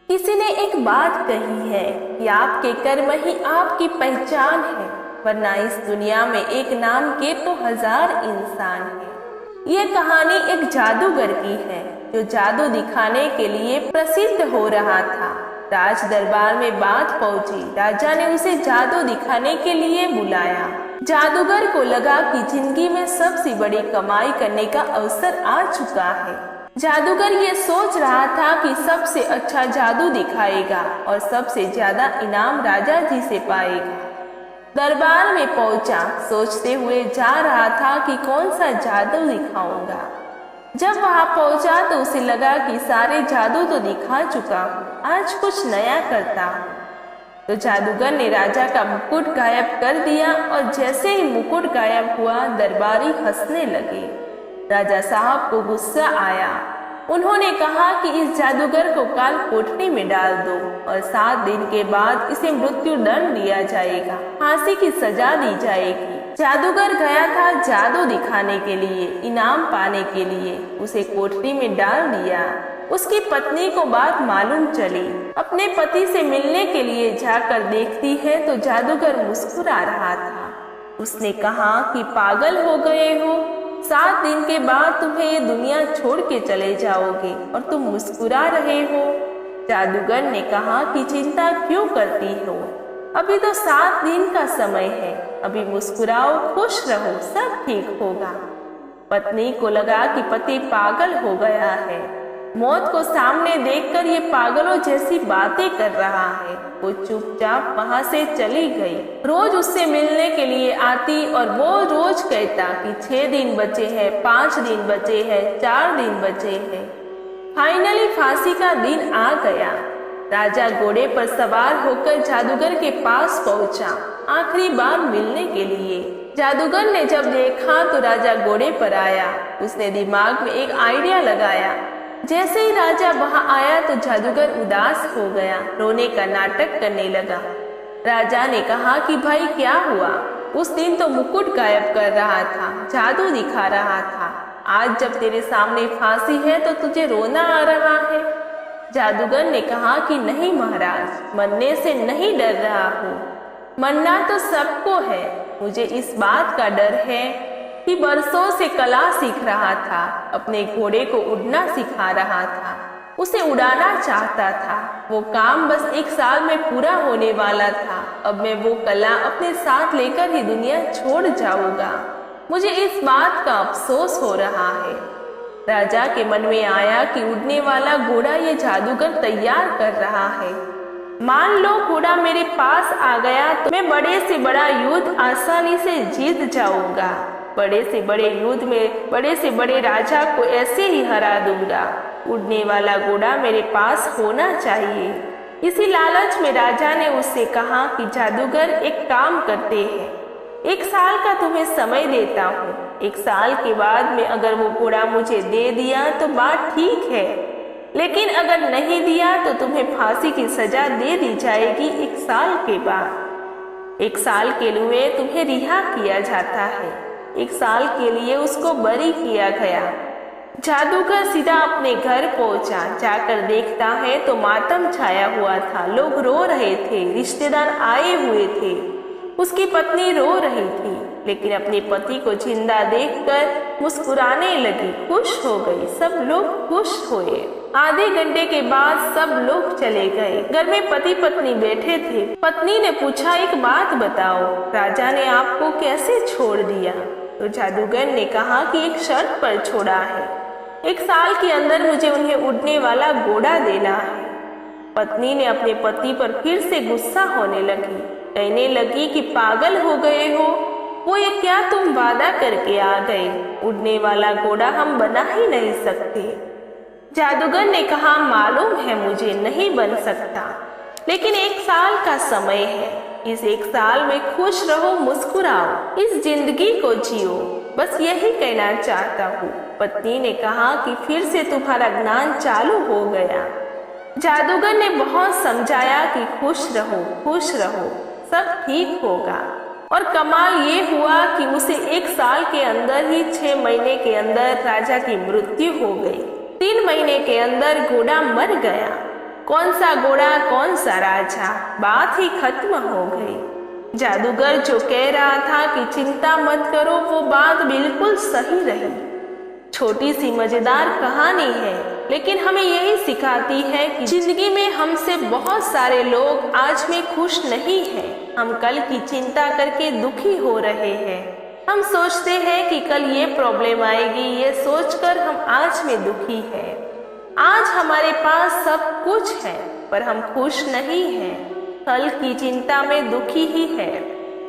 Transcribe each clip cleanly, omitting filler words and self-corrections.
किसी ने एक बात कही है कि आपके कर्म ही आपकी पहचान है, वरना इस दुनिया में एक नाम के तो 1000 इंसान हैं। यह कहानी एक जादूगर की है जो जादू दिखाने के लिए प्रसिद्ध हो रहा था। राज दरबार में बात पहुंची। राजा ने उसे जादू दिखाने के लिए बुलाया। जादूगर को लगा कि जिंदगी में सबसे बड़ी कमाई करने का अवसर आ चुका है। जादूगर ये सोच रहा था कि सबसे अच्छा जादू दिखाएगा और सबसे ज्यादा इनाम राजा जी से पाएगा। दरबार में पहुंचा, सोचते हुए जा रहा था कि कौन सा जादू दिखाऊंगा। जब वहां पहुंचा तो उसे लगा कि सारे जादू तो दिखा चुका हूँ, आज कुछ नया करता हूँ। तो जादूगर ने राजा का मुकुट गायब कर दिया और जैसे ही मुकुट गायब हुआ, दरबारी हंसने लगे। राजा साहब को गुस्सा आया। उन्होंने कहा कि इस जादूगर को काल कोठरी में डाल दो और 7 दिन के बाद इसे मृत्यु दंड दिया जाएगा, फांसी की सजा दी जाएगी। जादूगर गया था जादू दिखाने के लिए, इनाम पाने के लिए। उसे कोठरी में डाल दिया। उसकी पत्नी को बात मालूम चली। अपने पति से मिलने के लिए जाकर देखती है तो जादूगर मुस्कुरा रहा था। उसने कहा कि पागल हो गए हो, 7 दिन के बाद तुम्हें ये दुनिया छोड़ के चले जाओगे और तुम मुस्कुरा रहे हो। जादूगर ने कहा कि चिंता क्यों करती हो, अभी तो 7 दिन का समय है, अभी मुस्कुराओ, खुश रहो, सब ठीक होगा। पत्नी को लगा कि पति पागल हो गया है। मौत को सामने देखकर ये पागलों जैसी बातें कर रहा है। वो चुपचाप वहां से चली गई। रोज उससे मिलने के लिए आती और वो रोज कहता कि 6 दिन बचे हैं, 5 दिन बचे हैं, 4 दिन बचे हैं। फाइनली फांसी का दिन आ गया। राजा घोड़े पर सवार होकर जादूगर के पास पहुंचा, आखिरी बार मिलने के लिए। जादूगर ने जब देखा तो राजा घोड़े पर आया। उसने दिमाग में एक आइडिया लगाया। जैसे ही राजा वहां आया तो जादूगर उदास हो गया, रोने का नाटक करने लगा। राजा ने कहा कि भाई क्या हुआ? उस दिन तो मुकुट गायब कर रहा था, जादू दिखा रहा था, आज जब तेरे सामने फांसी है तो तुझे रोना आ रहा है? जादूगर ने कहा कि नहीं महाराज, मरने से नहीं डर रहा हूँ, मरना तो सबको है। मुझे इस बात का डर है कि बरसों से कला सीख रहा था, अपने घोड़े को उड़ना सिखा रहा था, उसे उड़ाना चाहता था। वो काम बस 1 साल में पूरा होने वाला था। अब मैं वो कला अपने साथ लेकर ही दुनिया छोड़ जाऊंगा। मुझे इस बात का अफसोस हो रहा है। राजा के मन में आया कि उड़ने वाला घोड़ा ये जादूगर तैयार कर रहा है। मान लो घोड़ा मेरे पास आ गया तो मैं बड़े से बड़ा युद्ध आसानी से जीत जाऊंगा। बड़े से बड़े युद्ध में बड़े से बड़े राजा को ऐसे ही हरा दूंगा। उड़ने वाला घोड़ा मेरे पास होना चाहिए। इसी लालच में राजा ने उससे कहा कि जादूगर एक काम करते हैं, 1 साल का तुम्हें समय देता हूँ। 1 साल के बाद में अगर वो घोड़ा मुझे दे दिया तो बात ठीक है, लेकिन अगर नहीं दिया तो तुम्हें फांसी की सजा दे दी जाएगी 1 साल के बाद। 1 साल के लिए तुम्हें रिहा किया जाता है। 1 साल के लिए उसको बरी किया गया। जादूगर सीधा अपने घर पहुंचा। जाकर देखता है तो मातम छाया हुआ था, लोग रो रहे थे, रिश्तेदार आए हुए थे। उसकी पत्नी रो रही थी, लेकिन अपने पति को जिंदा देखकर मुस्कुराने लगी, खुश हो गई। सब लोग खुश हुए। आधे घंटे के बाद सब लोग चले गए। घर में पति पत्नी बैठे थे। पत्नी ने पूछा, एक बात बताओ, राजा ने आपको कैसे छोड़ दिया? तो जादूगर ने कहा कि एक शर्त पर छोड़ा है, 1 साल के अंदर मुझे उन्हें उड़ने वाला घोड़ा देना है। पत्नी ने अपने पति पर फिर से गुस्सा होने लगी, कहने लगी कि पागल हो गए हो, वो ये क्या तुम वादा करके आ गए? उड़ने वाला घोड़ा हम बना ही नहीं सकते। जादूगर ने कहा, मालूम है मुझे नहीं बन सकता, लेकिन 1 साल का समय है। इस 1 साल में खुश रहो, मुस्कुराओ, इस जिंदगी को जियो, बस यही कहना चाहता हूँ। पत्नी ने कहा कि फिर से तुम्हारा ज्ञान चालू हो गया। जादूगर ने बहुत समझाया कि खुश रहो, सब ठीक होगा। और कमाल ये हुआ कि उसे 1 साल के अंदर ही 6 महीने के अंदर राजा की मृत्यु हो गई। 3 महीने के अंदर घोड़ा मर गया। कौन सा घोड़ा कौन सा राजा, बात ही खत्म हो गई। जादूगर जो कह रहा था कि चिंता मत करो, वो बात बिल्कुल सही रही। छोटी सी मजेदार कहानी है, लेकिन हमें यही सिखाती है कि जिंदगी में हमसे बहुत सारे लोग आज में खुश नहीं हैं। हम कल की चिंता करके दुखी हो रहे हैं। हम सोचते हैं कि कल ये प्रॉब्लम आएगी, ये सोचकर हम आज में दुखी हैं। आज हमारे पास सब कुछ है, पर हम खुश नहीं हैं। कल की चिंता में दुखी ही है।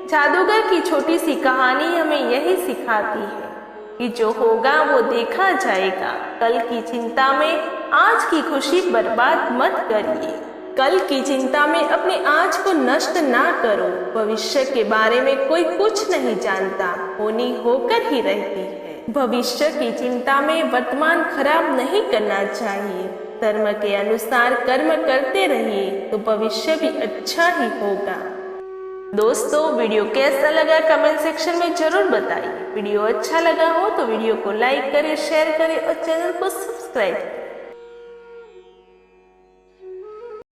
जादूगर की छोटी सी कहानी हमें यही सिखाती है कि जो होगा वो देखा जाएगा। कल की चिंता में आज की खुशी बर्बाद मत करिए। कल की चिंता में अपने आज को नष्ट ना करो। भविष्य के बारे में कोई कुछ नहीं जानता, होनी होकर ही रहती है। भविष्य की चिंता में वर्तमान खराब नहीं करना चाहिए। धर्म के अनुसार कर्म करते रहिए तो भविष्य भी अच्छा ही होगा। दोस्तों, वीडियो कैसा लगा कमेंट सेक्शन में जरूर बताइए। वीडियो अच्छा लगा हो तो वीडियो को लाइक करें, शेयर करें और चैनल को सब्सक्राइब करें।